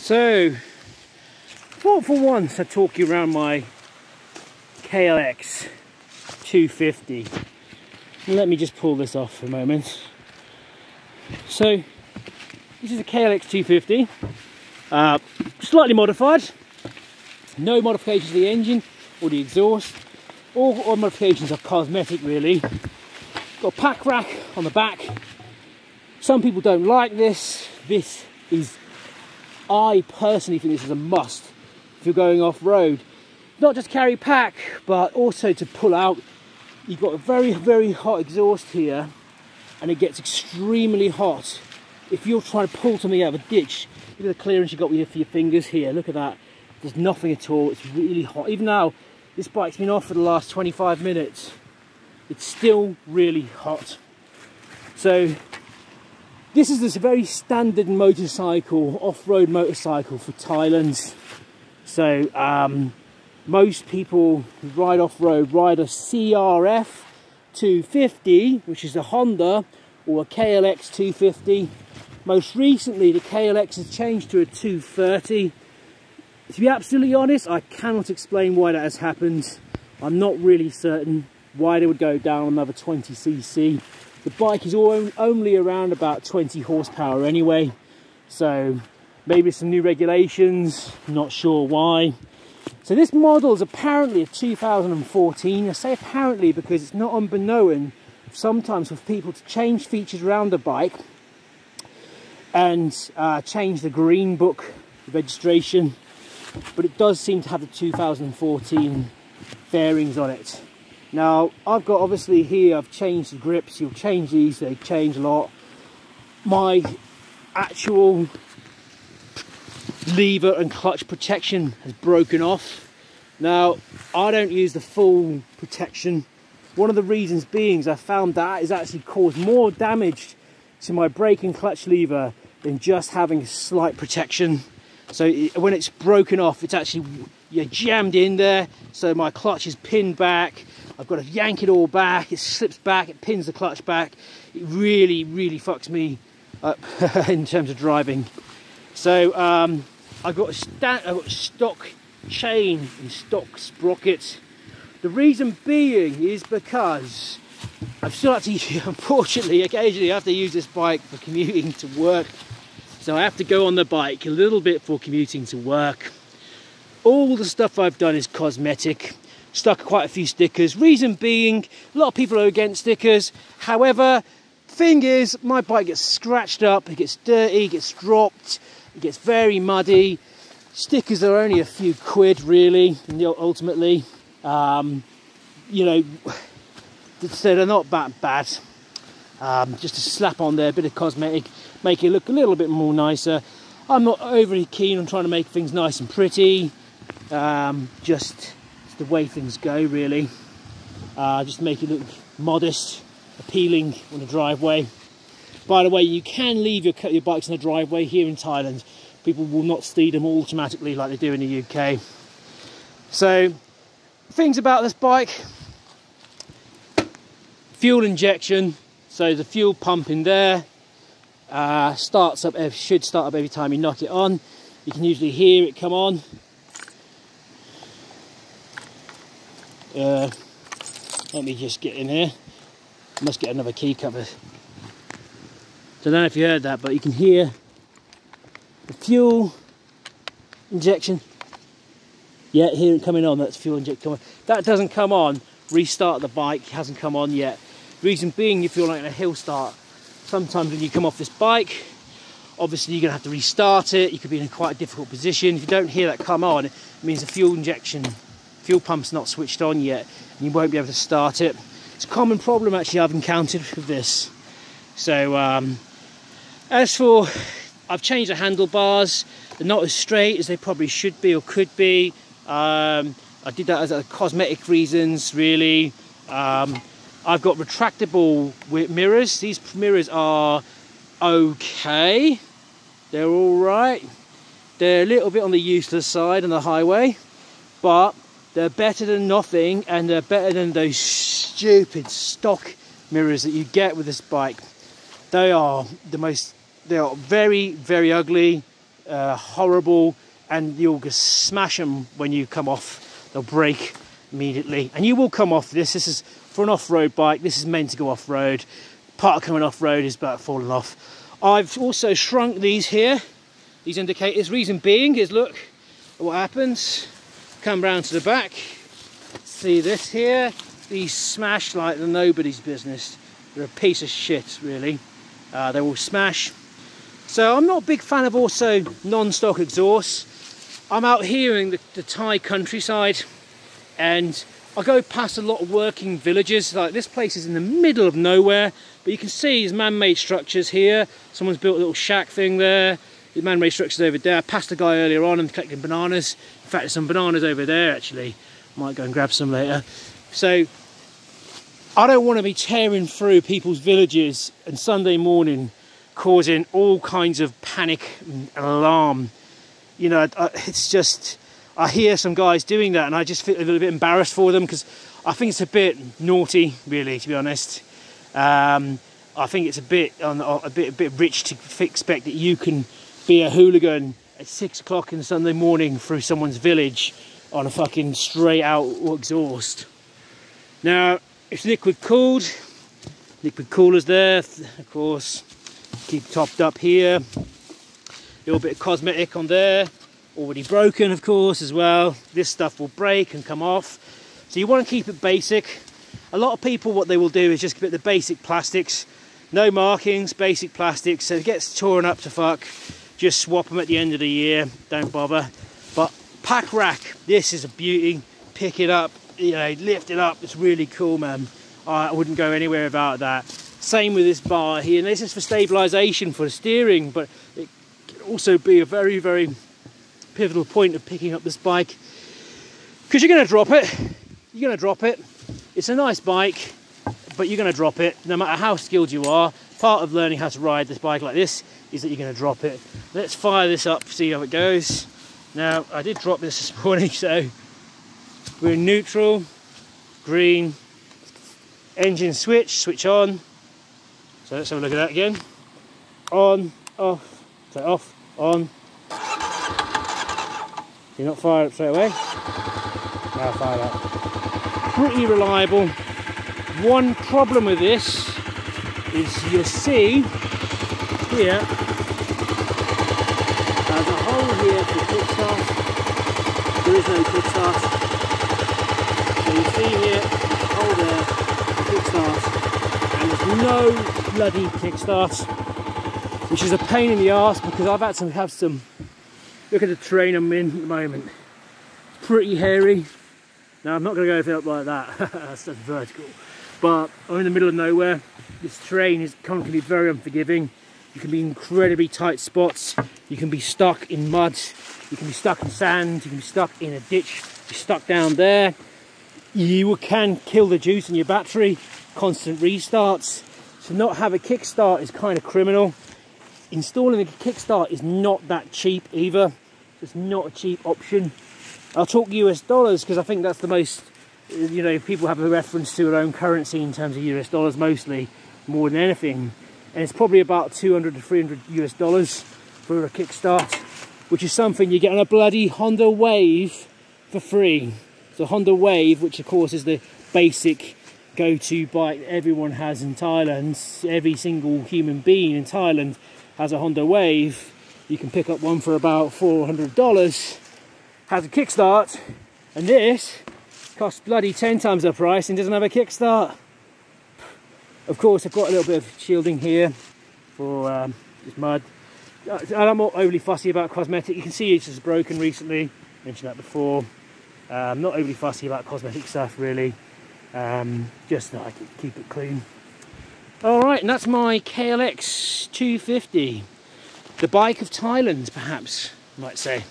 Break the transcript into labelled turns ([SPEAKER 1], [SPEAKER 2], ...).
[SPEAKER 1] So, thought for once I'd talk you around my KLX 250. Let me just pull this off for a moment. So, this is a KLX 250, slightly modified. No modifications to the engine or the exhaust. All modifications are cosmetic, really. Got a pack rack on the back. Some people don't like this. I personally think this is a must if you're going off-road. Not just carry pack, but also to pull out. You've got a very, very hot exhaust here, and it gets extremely hot if you're trying to pull something out of a ditch. Look at the clearance you've got with your fingers here. Look at that. There's nothing at all. It's really hot. Even now, this bike's been off for the last 25 minutes. It's still really hot. So, this is this very standard motorcycle, off-road motorcycle for Thailand. So, most people who ride off-road ride a CRF 250, which is a Honda, or a KLX 250. Most recently, the KLX has changed to a 230. To be absolutely honest, I cannot explain why that has happened. I'm not really certain why they would go down another 20cc. The bike is only around about 20 horsepower anyway, so maybe some new regulations, not sure why. So this model is apparently a 2014. I say apparently because it's not unbeknown sometimes for people to change features around the bike and change the green book registration, but it does seem to have the 2014 fairings on it. Now, I've got, obviously here, I've changed the grips. You'll change these, they change a lot. My actual lever and clutch protection has broken off. Now, I don't use the full protection. One of the reasons being is I found that has actually caused more damage to my brake and clutch lever than just having slight protection. So when it's broken off, it's actually jammed in there. So my clutch is pinned back. I've got to yank it all back. It slips back. It pins the clutch back. It really, really fucks me up in terms of driving. So I've got a stock chain and stock sprocket. The reason being is because I've still had to, unfortunately, occasionally I have to use this bike for commuting to work. So I have to go on the bike a little bit for commuting to work. All the stuff I've done is cosmetic. Stuck quite a few stickers. Reason being, a lot of people are against stickers. However, the thing is, my bike gets scratched up, it gets dirty, it gets dropped, it gets very muddy. Stickers are only a few quid, really, ultimately. You know, so they're not that bad. Just to slap on there, a bit of cosmetic, make it look a little bit more nicer. I'm not overly keen on trying to make things nice and pretty. Just the way things go, really. Just make it look modest, appealing on the driveway. By the way, you can leave your bikes on the driveway here in Thailand. People will not steal them automatically like they do in the UK. So, things about this bike. Fuel injection. So the fuel pump in there starts up, should start up every time you knock it on. You can usually hear it come on. Let me just get in here. Must get another key cover. So I don't know if you heard that, but you can hear the fuel injection. Yeah, hear it coming on. That's fuel injection coming. That doesn't come on. Restart the bike. It hasn't come on yet. Reason being, if you're like in a hill start, sometimes when you come off this bike, obviously you're going to have to restart it. You could be in quite a difficult position. If you don't hear that come on, it means the fuel pump's not switched on yet, and you won't be able to start it. It's a common problem actually I've encountered with this. So I've changed the handlebars. They're not as straight as they probably should be or could be. I did that as a cosmetic reasons, really. I've got retractable mirrors. These mirrors are okay. They're all right. They're a little bit on the useless side on the highway, but they're better than nothing, and they're better than those stupid stock mirrors that you get with this bike. They are very, very ugly. horrible, and you'll just smash them when you come off. They'll break immediately, and you will come off this. This is for an off-road bike. This is meant to go off-road. Part of coming off-road is about falling off. I've also shrunk these here, these indicators. Reason being is, look what happens. Come round to the back, see this here. These smash like the nobody's business. They're a piece of shit, really. They will smash. So I'm not a big fan of also non-stock exhausts. I'm out here in the Thai countryside, and I go past a lot of working villages. Like, this place is in the middle of nowhere, but you can see there's man-made structures here. Someone's built a little shack thing there. The man-made structures over there. I passed a guy earlier on and collecting bananas. In fact, there's some bananas over there actually. Might go and grab some later. So I don't want to be tearing through people's villages and Sunday morning causing all kinds of panic and alarm. You know, it's just, I hear some guys doing that and I just feel a little bit embarrassed for them, because I think it's a bit naughty, really, to be honest. I think it's a bit rich to expect that you can be a hooligan at 6 o'clock in Sunday morning through someone's village on a fucking straight out exhaust. Now, it's liquid cooled. Liquid cooler's there, of course. Keep topped up here. A little bit of cosmetic on there. Already broken, of course, as well. This stuff will break and come off. So you want to keep it basic. A lot of people, what they will do is just get the basic plastics. No markings, basic plastics. So it gets torn up to fuck. Just swap them at the end of the year. Don't bother. But pack rack, this is a beauty. Pick it up, you know, lift it up. It's really cool, man. I wouldn't go anywhere without that. Same with this bar here. And this is for stabilisation, for the steering, but it can also be a very, very pivotal point of picking up this bike, because you're going to drop it. You're going to drop it. It's a nice bike, but you're going to drop it no matter how skilled you are. Part of learning how to ride this bike like this is that you're going to drop it. Let's fire this up, see how it goes. Now, I did drop this morning, so we're in neutral, green, engine switch on. So let's have a look at that again. On, off, so off, on. Do you not fire it straight away? Now fire that. Pretty reliable. One problem with this is you'll see here, there's a hole here for kickstart. There is no kickstart. So you see here, hole there for kickstart, and there's no bloody kickstart, which is a pain in the arse, because I've had to have some. Look at the terrain I'm in at the moment. It's pretty hairy. Now, I'm not going to go anything up like that. That's vertical. But I'm in the middle of nowhere. This terrain can be very unforgiving. You can be in incredibly tight spots. You can be stuck in mud. You can be stuck in sand. You can be stuck in a ditch. You're stuck down there. You can kill the juice in your battery. Constant restarts. So not have a kickstart is kind of criminal. Installing a kickstart is not that cheap either. It's not a cheap option. I'll talk US dollars because I think that's the most, you know, people have a reference to their own currency in terms of US dollars mostly, more than anything. And it's probably about 200 to 300 US dollars for a kickstart, which is something you get on a bloody Honda Wave for free. So Honda Wave, which of course is the basic go-to bike everyone has in Thailand. Every single human being in Thailand has a Honda Wave. You can pick up one for about $400, has a kickstart, and this costs bloody 10 times the price and doesn't have a kickstart. Of course, I've got a little bit of shielding here for this mud. I'm not overly fussy about cosmetic. You can see it's just broken recently. Mentioned that before. I'm not overly fussy about cosmetic stuff really. Just that I can keep it clean. Alright, and that's my KLX 250. The bike of Thailand, perhaps, you might say.